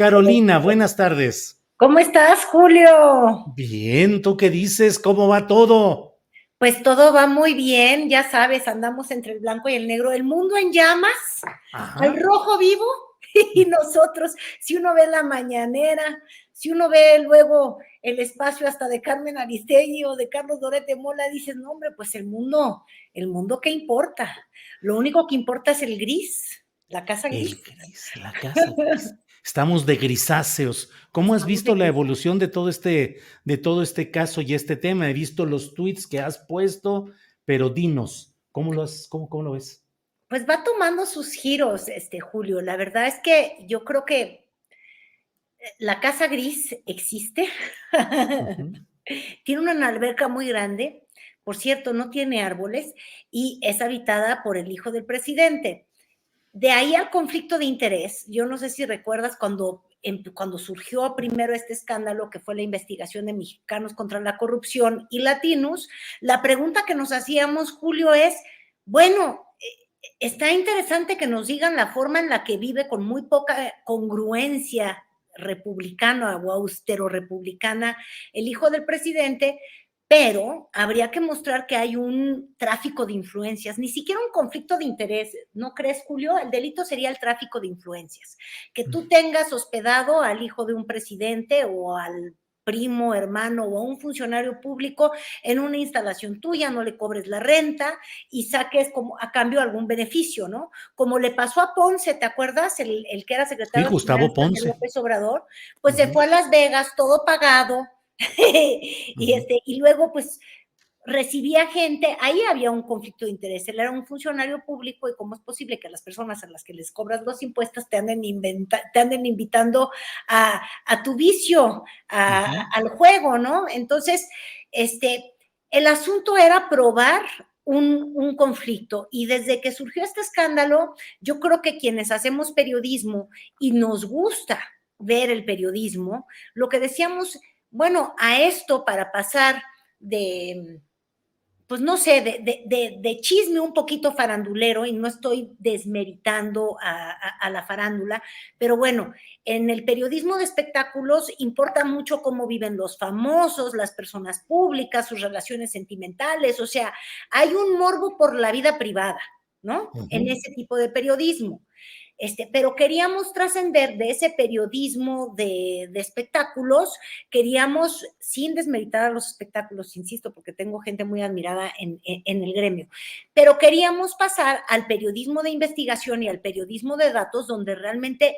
Carolina, buenas tardes. ¿Cómo estás, Julio? Bien, ¿tú qué dices? ¿Cómo va todo? Pues todo va muy bien, ya sabes, andamos entre el blanco y el negro, el mundo en llamas, al Ajá. rojo vivo, y nosotros, si uno ve la mañanera, si uno ve luego el espacio hasta de Carmen Aristegui o de Carlos Loret de Mola, dices, no, hombre, pues el mundo, ¿qué importa? Lo único que importa es el gris, la casa El gris. gris, la casa gris. Estamos de grisáceos. ¿Cómo has Estamos visto de la gris. evolución de todo este caso y este tema? He visto los tweets que has puesto, pero dinos, ¿cómo lo ves? Pues va tomando sus giros, Julio. La verdad es que yo creo que la casa gris existe. Ujú. Tiene una alberca muy grande, por cierto, no tiene árboles y es habitada por el hijo del presidente. De ahí al conflicto de interés, yo no sé si recuerdas cuando surgió primero este escándalo que fue la investigación de Mexicanos contra la Corrupción y Latinos, la pregunta que nos hacíamos, Julio, es, bueno, está interesante que nos digan la forma en la que vive con muy poca congruencia republicana o austero republicana el hijo del presidente, pero habría que mostrar que hay un tráfico de influencias, ni siquiera un conflicto de interés, ¿no crees, Julio? El delito sería el tráfico de influencias, que tú tengas hospedado al hijo de un presidente o al primo, hermano o a un funcionario público en una instalación tuya, no le cobres la renta y saques como a cambio algún beneficio, ¿no? Como le pasó a Ponce, ¿te acuerdas? El que era Sí, secretario de Gustavo Finanzas de Ponce. López Obrador, pues se Ujú, fue a Las Vegas, todo pagado, ujú. y luego pues recibía gente, ahí había un conflicto de interés, él era un funcionario público y cómo es posible que las personas a las que les cobras los impuestos te anden invitando a tu vicio, Ujú. al juego, ¿no? Entonces, el asunto era probar un conflicto y desde que surgió este escándalo, yo creo que quienes hacemos periodismo y nos gusta ver el periodismo, lo que decíamos, bueno, a esto para pasar de, pues no sé, de chisme un poquito farandulero, y no estoy desmeritando a la farándula, pero bueno, en el periodismo de espectáculos importa mucho cómo viven los famosos, las personas públicas, sus relaciones sentimentales, o sea, hay un morbo por la vida privada, ¿no? En Ujú. ese tipo de periodismo. Pero queríamos trascender de ese periodismo de espectáculos, queríamos, sin desmeritar a los espectáculos, insisto, porque tengo gente muy admirada en el gremio, pero queríamos pasar al periodismo de investigación y al periodismo de datos donde realmente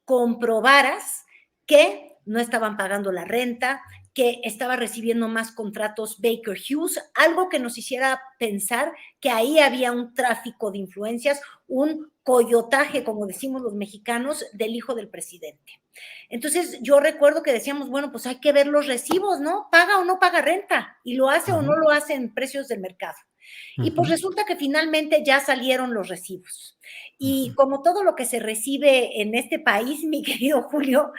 comprobaras que no estaban pagando la renta, que estaba recibiendo más contratos Baker Hughes, algo que nos hiciera pensar que ahí había un tráfico de influencias, un coyotaje, como decimos los mexicanos, del hijo del presidente. Entonces yo recuerdo que decíamos, bueno, pues hay que ver los recibos, ¿no? ¿Paga o no paga renta? ¿Y lo hace o no Ujú, lo hace en precios del mercado? Y pues ujú, resulta que finalmente ya salieron los recibos. Y ujú. como todo lo que se recibe en este país, mi querido Julio,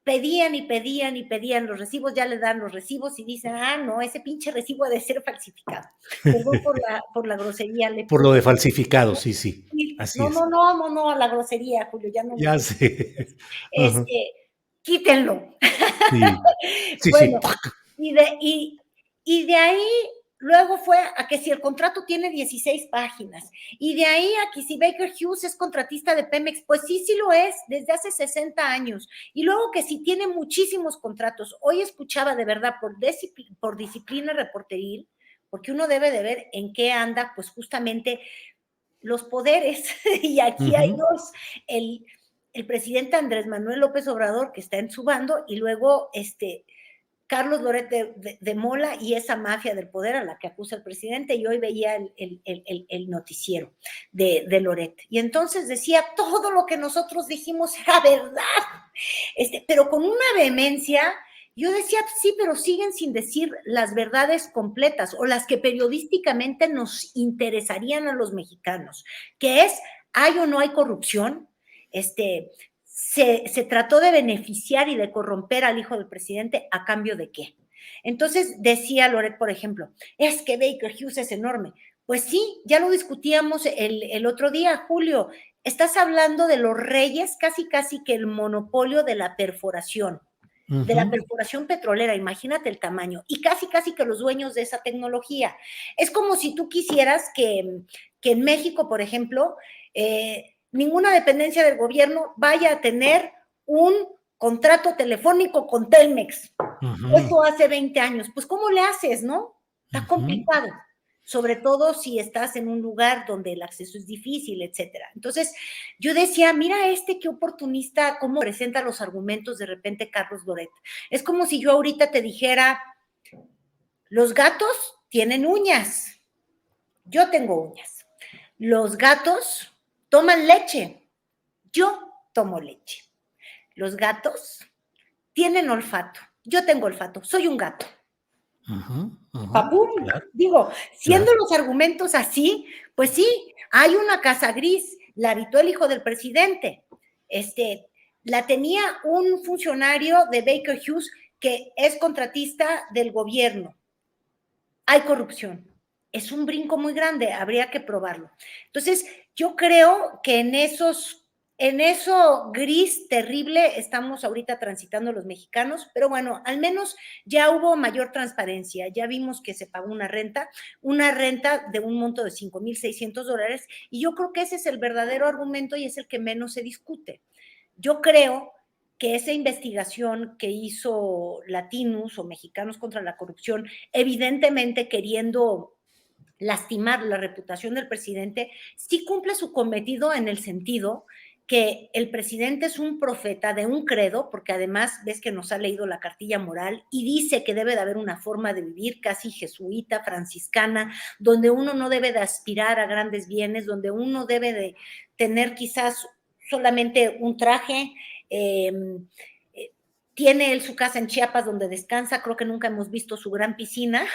pedían y pedían y pedían los recibos, ya le dan los recibos y dicen, ah, no, ese pinche recibo ha de ser falsificado. Perdón por la grosería, le Por lo puedo de falsificado, sí, sí, así no, es. no, no, no, no, a la grosería, Julio, ya no me Ya gusta. sé. Ajá. Este, quítenlo. Sí, sí, sí. Bueno, y de, y, y de ahí luego fue a que si el contrato tiene 16 páginas, y de ahí a que si Baker Hughes es contratista de Pemex, pues sí, sí lo es, desde hace 60 años, y luego que si tiene muchísimos contratos. Hoy escuchaba de verdad por disciplina reporteril, porque uno debe de ver en qué anda, pues justamente los poderes, y aquí hay Ujú. dos, el presidente Andrés Manuel López Obrador, que está en su bando, y luego Carlos Loret de Mola y esa mafia del poder a la que acusa el presidente, y hoy veía el noticiero de Loret. Y entonces decía, todo lo que nosotros dijimos era verdad, pero con una vehemencia. Yo decía, sí, pero siguen sin decir las verdades completas o las que periodísticamente nos interesarían a los mexicanos, que es, ¿hay o no hay corrupción? Se trató de beneficiar y de corromper al hijo del presidente a cambio de qué. Entonces decía Loret, por ejemplo, es que Baker Hughes es enorme. Pues sí, ya lo discutíamos el otro día, Julio. estás hablando de los reyes, casi casi que el monopolio de la perforación petrolera, imagínate el tamaño, y casi casi que los dueños de esa tecnología. Es como si tú quisieras que en México, por ejemplo, ninguna dependencia del gobierno vaya a tener un contrato telefónico con Telmex. Eso hace 20 años. Pues, ¿cómo le haces, no? Está complicado, sobre todo si estás en un lugar donde el acceso es difícil, etcétera. Entonces, yo decía, mira qué oportunista, cómo presenta los argumentos de repente Carlos Loret. Es como si yo ahorita te dijera, los gatos tienen uñas. Yo tengo uñas. Los gatos toman leche. Yo tomo leche. Los gatos tienen olfato. Yo tengo olfato. Soy un gato. ¡Papum! Claro, Digo, siendo claro. los argumentos así, pues sí, hay una casa gris, la habitó el hijo del presidente. La tenía un funcionario de Baker Hughes que es contratista del gobierno. Hay corrupción. Es un brinco muy grande, habría que probarlo. Entonces, yo creo que en eso gris terrible estamos ahorita transitando los mexicanos, pero bueno, al menos ya hubo mayor transparencia, ya vimos que se pagó una renta de un monto de $5,600, y yo creo que ese es el verdadero argumento y es el que menos se discute. Yo creo que esa investigación que hizo Latinos o Mexicanos contra la Corrupción, evidentemente queriendo lastimar la reputación del presidente, sí cumple su cometido en el sentido que el presidente es un profeta de un credo, porque además ves que nos ha leído la cartilla moral y dice que debe de haber una forma de vivir casi jesuita, franciscana, donde uno no debe de aspirar a grandes bienes, donde uno debe de tener quizás solamente un traje. Tiene él su casa en Chiapas donde descansa, creo que nunca hemos visto su gran piscina,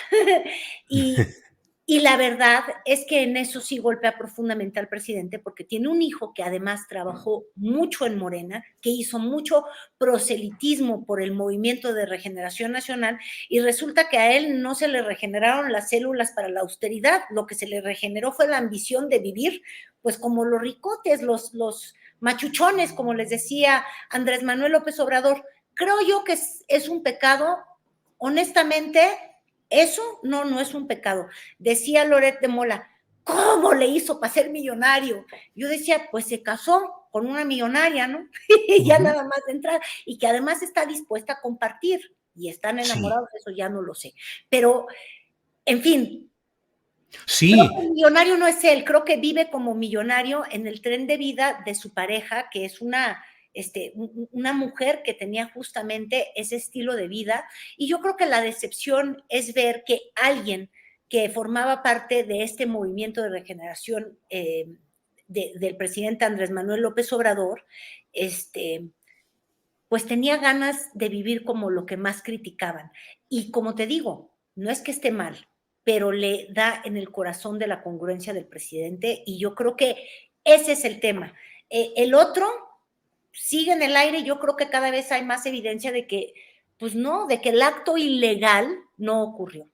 y la verdad es que en eso sí golpea profundamente al presidente, porque tiene un hijo que además trabajó mucho en Morena, que hizo mucho proselitismo por el Movimiento de Regeneración Nacional, y resulta que a él no se le regeneraron las células para la austeridad, lo que se le regeneró fue la ambición de vivir, pues como los ricotes, los machuchones, como les decía Andrés Manuel López Obrador. Creo yo que es un pecado, honestamente. Eso no es un pecado. Decía Loret de Mola, ¿cómo le hizo para ser millonario? Yo decía, pues se casó con una millonaria, ¿no? Ya nada más de entrar, y que además está dispuesta a compartir, y están enamorados, Sí, eso ya no lo sé. Pero, en fin, creo que el sí, millonario no es él, creo que vive como millonario en el tren de vida de su pareja, que es una mujer que tenía justamente ese estilo de vida, y yo creo que la decepción es ver que alguien que formaba parte de este movimiento de regeneración del presidente Andrés Manuel López Obrador, pues tenía ganas de vivir como lo que más criticaban. Y como te digo, no es que esté mal, pero le da en el corazón de la congruencia del presidente, y yo creo que ese es el tema. El otro sigue en el aire, y yo creo que cada vez hay más evidencia de que, pues no, de que el acto ilegal no ocurrió.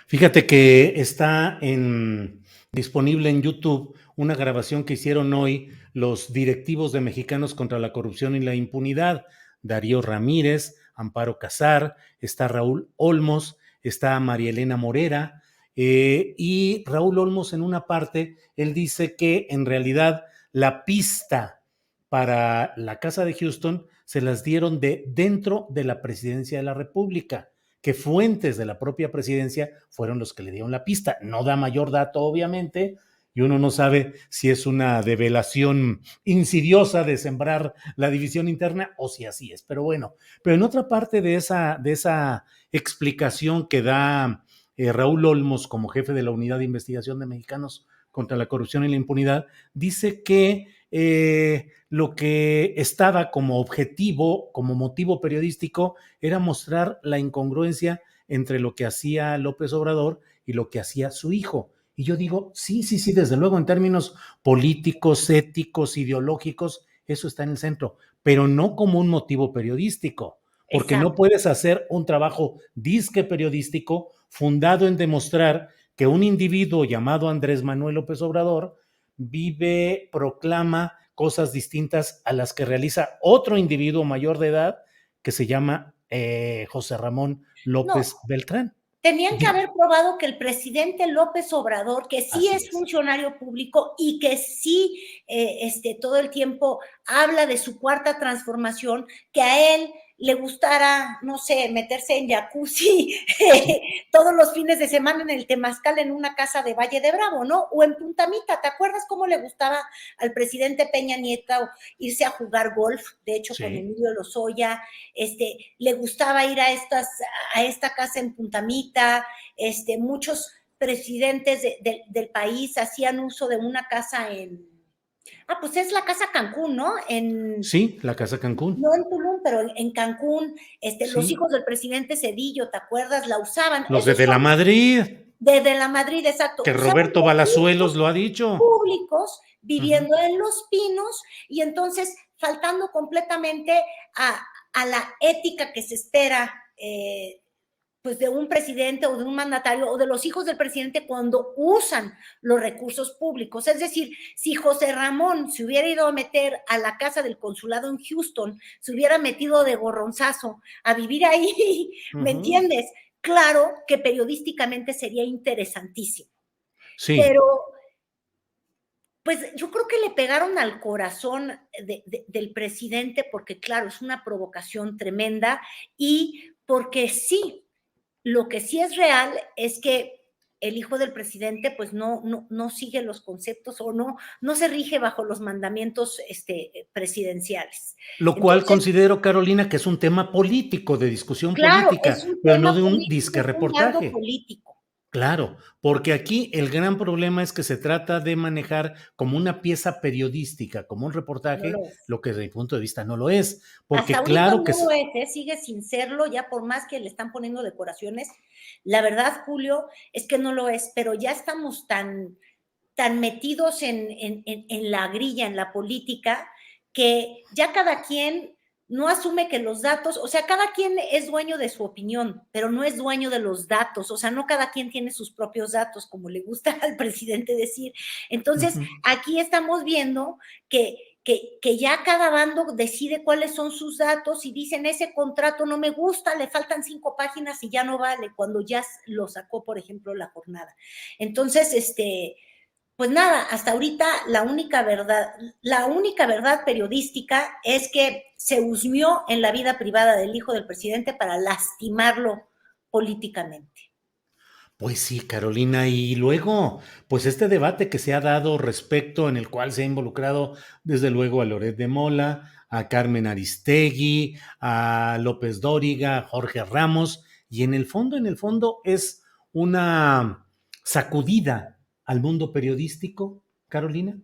fíjate que está disponible en YouTube una grabación que hicieron hoy los directivos de Mexicanos contra la Corrupción y la Impunidad, Darío Ramírez, Amparo Casar, está Raúl Olmos, está María Elena Morera, y Raúl Olmos en una parte, él dice que en realidad la pista para la Casa de Houston se las dieron de dentro de la Presidencia de la República, que fuentes de la propia presidencia fueron los que le dieron la pista. No da mayor dato, obviamente, y uno no sabe si es una develación insidiosa de sembrar la división interna o si así es. Pero bueno, pero en otra parte de esa explicación que da Raúl Olmos como jefe de la Unidad de Investigación de Mexicanos contra la Corrupción y la Impunidad, dice que lo que estaba como objetivo, como motivo periodístico, era mostrar la incongruencia entre lo que hacía López Obrador y lo que hacía su hijo. Y yo digo, sí, sí, sí, desde luego en términos políticos, éticos, ideológicos, eso está en el centro, pero no como un motivo periodístico, porque no Exacto. puedes hacer un trabajo disque periodístico fundado en demostrar que un individuo llamado Andrés Manuel López Obrador vive, proclama cosas distintas a las que realiza otro individuo mayor de edad que se llama José Ramón No, López Beltrán. tenían que haber probado que el presidente López Obrador, que sí Así es es. funcionario público y que sí todo el tiempo habla de su cuarta transformación, que a él le gustara, no sé, meterse en jacuzzi todos los fines de semana en el Temazcal en una casa de Valle de Bravo, ¿no? O en Punta Mita, ¿te acuerdas cómo le gustaba al presidente Peña Nieto irse a jugar golf? De hecho, con Sí. Emilio Lozoya, le gustaba ir a esta casa en Punta Mita, muchos presidentes del país hacían uso de una casa pues es la casa Cancún, ¿no? Sí, la Casa Cancún. No en Tulum, pero en Cancún, los Sí. hijos del presidente Cedillo, ¿te acuerdas? La usaban. Los Esos de la son Madrid, desde la Madrid, exacto. que Usaban Roberto Balazuelos lo ha dicho. públicos Ujú. viviendo en Los Pinos y entonces faltando completamente a la ética que se espera pues de un presidente o de un mandatario o de los hijos del presidente cuando usan los recursos públicos. Es decir, si José Ramón se hubiera ido a meter a la casa del consulado en Houston, se hubiera metido de gorronzazo a vivir ahí, ¿me Ujú. entiendes? Claro que periodísticamente sería interesantísimo, Sí. pero pues yo creo que le pegaron al corazón del presidente porque, claro, es una provocación tremenda y porque sí, lo que sí es real es que el hijo del presidente pues no sigue los conceptos o no se rige bajo los mandamientos presidenciales. Lo cual Entonces, considero, Carolina, que es un tema político, de discusión claro, es política, un pero no tema de un político, disque es un dardo reportaje. político. Claro, porque aquí el gran problema es que se trata de manejar como una pieza periodística, como un No reportaje, lo es. lo que desde mi punto de vista no lo es, Hasta porque ahorita claro no que lo es, sigue sin serlo, ya por más que le están poniendo decoraciones. La verdad, Julio, es que no lo es, pero ya estamos tan metidos en la grilla, en la política, que ya cada quien no asume que los datos, o sea, cada quien es dueño de su opinión, pero no es dueño de los datos, o sea, no cada quien tiene sus propios datos, como le gusta al presidente decir. Entonces, ujú, aquí estamos viendo que ya cada bando decide cuáles son sus datos y dicen, ese contrato no me gusta, le faltan 5 páginas y ya no vale, cuando ya lo sacó, por ejemplo, La Jornada. Entonces, pues nada, hasta ahorita la única verdad periodística es que se husmeó en la vida privada del hijo del presidente para lastimarlo políticamente. pues sí, Carolina, y luego, pues este debate que se ha dado respecto, en el cual se ha involucrado desde luego a Loret de Mola, a Carmen Aristegui, a López Dóriga, a Jorge Ramos, y en el fondo es una sacudida al mundo periodístico, Carolina.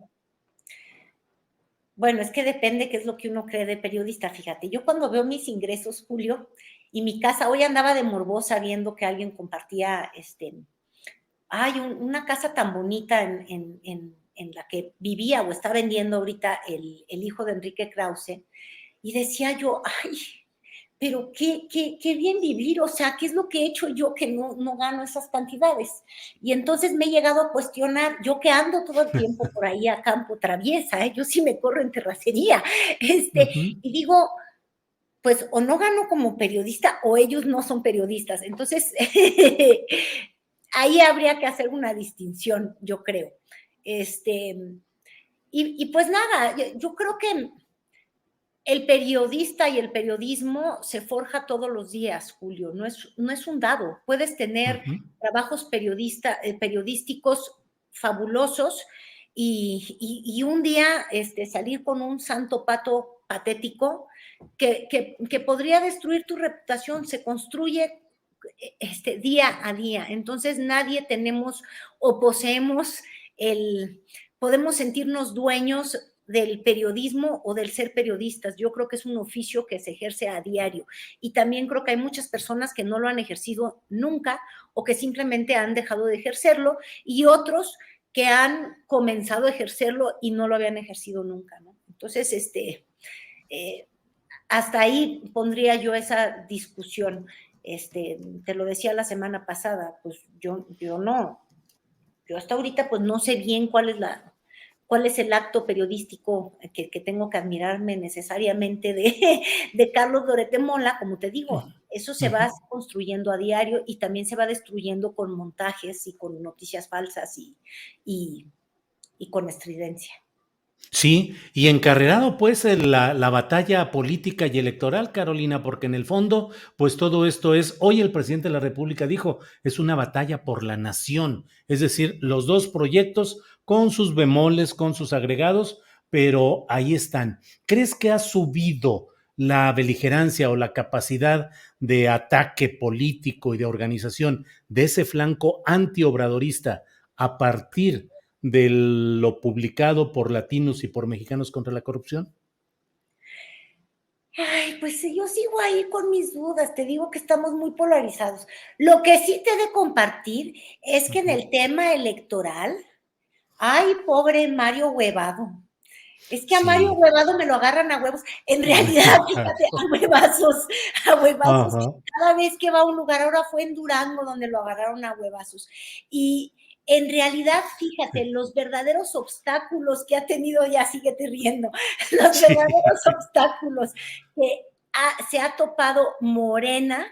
Bueno, es que depende qué es lo que uno cree de periodista. Fíjate, yo cuando veo mis ingresos, Julio, y mi casa, hoy andaba de morbosa viendo que alguien compartía, una casa tan bonita en la que vivía o está vendiendo ahorita el hijo de Enrique Krause, y decía yo, ay, pero qué bien vivir, o sea, ¿qué es lo que he hecho yo que no gano esas cantidades? Y entonces me he llegado a cuestionar, yo que ando todo el tiempo por ahí a campo traviesa, yo sí me corro en terracería, Ujú. y digo, pues o no gano como periodista o ellos no son periodistas. Entonces, ahí habría que hacer una distinción, yo creo. Y pues nada, yo creo que el periodista y el periodismo se forja todos los días, Julio, no es un dado. Puedes tener Ujú. trabajos periodísticos fabulosos y un día salir con un santo pato patético que podría destruir tu reputación, se construye día a día. Entonces nadie tenemos o poseemos podemos sentirnos dueños del periodismo o del ser periodistas. Yo creo que es un oficio que se ejerce a diario y también creo que hay muchas personas que no lo han ejercido nunca o que simplemente han dejado de ejercerlo y otros que han comenzado a ejercerlo y no lo habían ejercido nunca, ¿no? Entonces, eh, hasta ahí pondría yo esa discusión. Te lo decía la semana pasada, pues yo no, yo hasta ahorita pues no sé bien cuál es cuál es el acto periodístico que tengo que admirarme necesariamente de Carlos Loret de Mola, como te digo, eso se va construyendo a diario y también se va destruyendo con montajes y con noticias falsas y con estridencia. Sí, y encarrerado pues en la batalla política y electoral, Carolina, porque en el fondo, pues todo esto es, hoy el presidente de la República dijo, es una batalla por la nación, es decir, los dos proyectos con sus bemoles, con sus agregados, pero ahí están. ¿Crees que ha subido la beligerancia o la capacidad de ataque político y de organización de ese flanco antiobradorista a partir de lo publicado por Latinos y por Mexicanos contra la Corrupción? Ay, pues yo sigo ahí con mis dudas, te digo que estamos muy polarizados. Lo que sí te he de compartir es que en el tema electoral, ay, pobre Mario Huevado. Es que a Mario Sí. Huevado me lo agarran a huevos. En realidad, fíjate, a huevazos. Ajá. Cada vez que va a un lugar, ahora fue en Durango donde lo agarraron a huevazos. Y en realidad, fíjate, los verdaderos obstáculos que ha tenido, ya síguete riendo, los Sí. verdaderos obstáculos que se ha topado Morena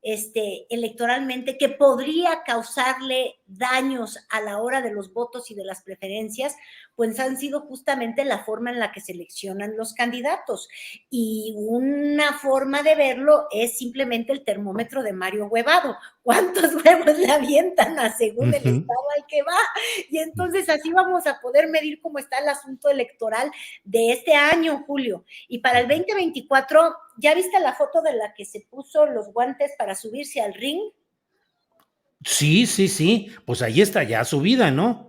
electoralmente, que podría causarle daños a la hora de los votos y de las preferencias, pues han sido justamente la forma en la que seleccionan los candidatos. Y una forma de verlo es simplemente el termómetro de Mario Huevado. ¿Cuántos huevos le avientan a según el estado al que va? Y entonces así vamos a poder medir cómo está el asunto electoral de este año, Julio. Y para el 2024, ¿ya viste la foto de la que se puso los guantes para subirse al ring? Sí, sí, sí. Pues ahí está ya su vida, ¿no?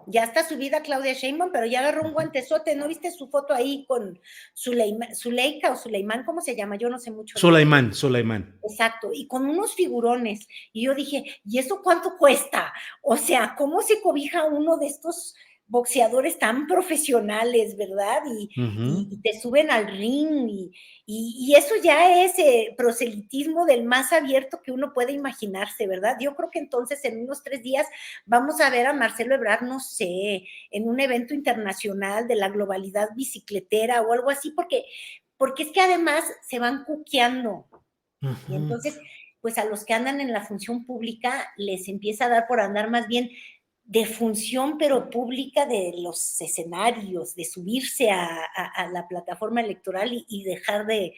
Ya está subida Claudia Sheinbaum, pero ya agarró un guantezote. ¿No viste su foto ahí con Zuleika o Suleimán? ¿Cómo se llama? Yo no sé mucho de eso. Sulaimán, Sulaimán. Exacto, y con unos figurones. Y yo dije, ¿y eso cuánto cuesta? O sea, ¿cómo se cobija uno de estos boxeadores tan profesionales, verdad? Y te suben al ring y eso ya es proselitismo del más abierto que uno puede imaginarse, ¿verdad? Yo creo que entonces en unos 3 días vamos a ver a Marcelo Ebrard, no sé, en un evento internacional de la globalidad bicicletera o algo así, porque es que además se van cuqueando. Y entonces, pues a los que andan en la función pública les empieza a dar por andar más bien de función, pero pública de los escenarios, de subirse a la plataforma electoral y dejar de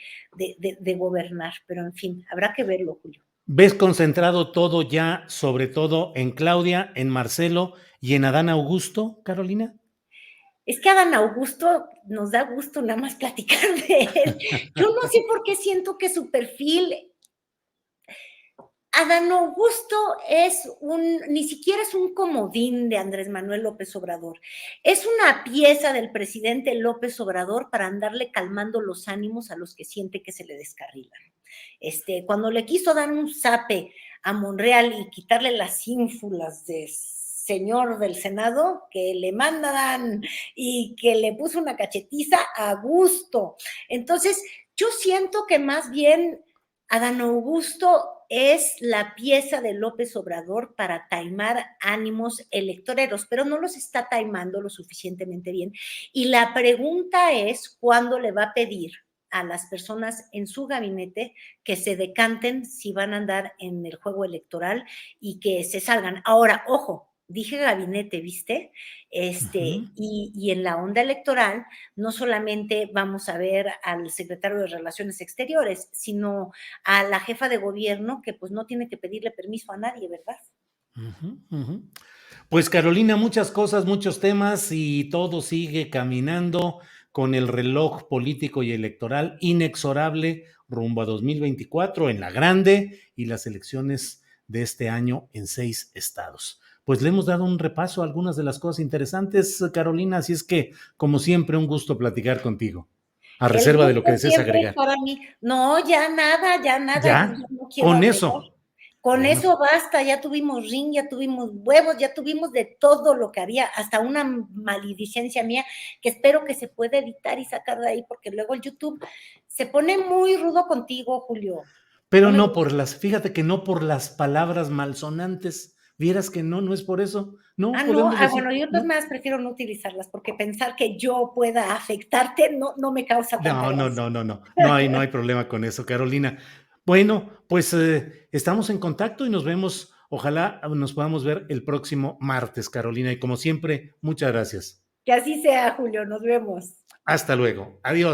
gobernar. Pero en fin, habrá que verlo, Julio. ¿Ves concentrado todo ya, sobre todo en Claudia, en Marcelo y en Adán Augusto, Carolina? Es que Adán Augusto nos da gusto nada más platicar de él. Yo no sé por qué siento que su perfil Adán Augusto ni siquiera es un comodín de Andrés Manuel López Obrador. Es una pieza del presidente López Obrador para andarle calmando los ánimos a los que siente que se le descarrilan. Cuando le quiso dar un zape a Monreal y quitarle las ínfulas de señor del Senado, que le mandan y que le puso una cachetiza a gusto. Entonces, yo siento que más bien Adán Augusto es la pieza de López Obrador para taimar ánimos electoreros, pero no los está taimando lo suficientemente bien. Y la pregunta es, ¿cuándo le va a pedir a las personas en su gabinete que se decanten si van a andar en el juego electoral y que se salgan? Ahora, ojo, dije gabinete, ¿viste? Y en la onda electoral no solamente vamos a ver al secretario de Relaciones Exteriores, sino a la jefa de gobierno que pues no tiene que pedirle permiso a nadie, ¿verdad? Pues Carolina, muchas cosas, muchos temas y todo sigue caminando con el reloj político y electoral inexorable rumbo a 2024 en la grande y las elecciones de este año en 6 estados. Pues le hemos dado un repaso a algunas de las cosas interesantes, Carolina, así es que, como siempre, un gusto platicar contigo, a El reserva de lo gusto que desees siempre es agregar. para mí. No, ya nada, yo ¿Ya? ya no quiero Con agregar. eso. Con Bueno, eso basta, ya tuvimos ring, ya tuvimos huevos, ya tuvimos de todo lo que había, hasta una maledicencia mía, que espero que se pueda editar y sacar de ahí, porque luego el YouTube se pone muy rudo contigo, Julio. No pero me no gusta. por fíjate que no por las palabras malsonantes, Vieras que no, no es por eso. No, No, podemos decir, bueno, yo de todas no, maneras prefiero no utilizarlas porque pensar que yo pueda afectarte no me causa tanta no, no, gracia. no, no, no, no hay problema con eso, Carolina. Bueno, pues estamos en contacto y nos vemos. Ojalá nos podamos ver el próximo martes, Carolina. Y como siempre, muchas gracias. Que así sea, Julio, nos vemos. Hasta luego. Adiós.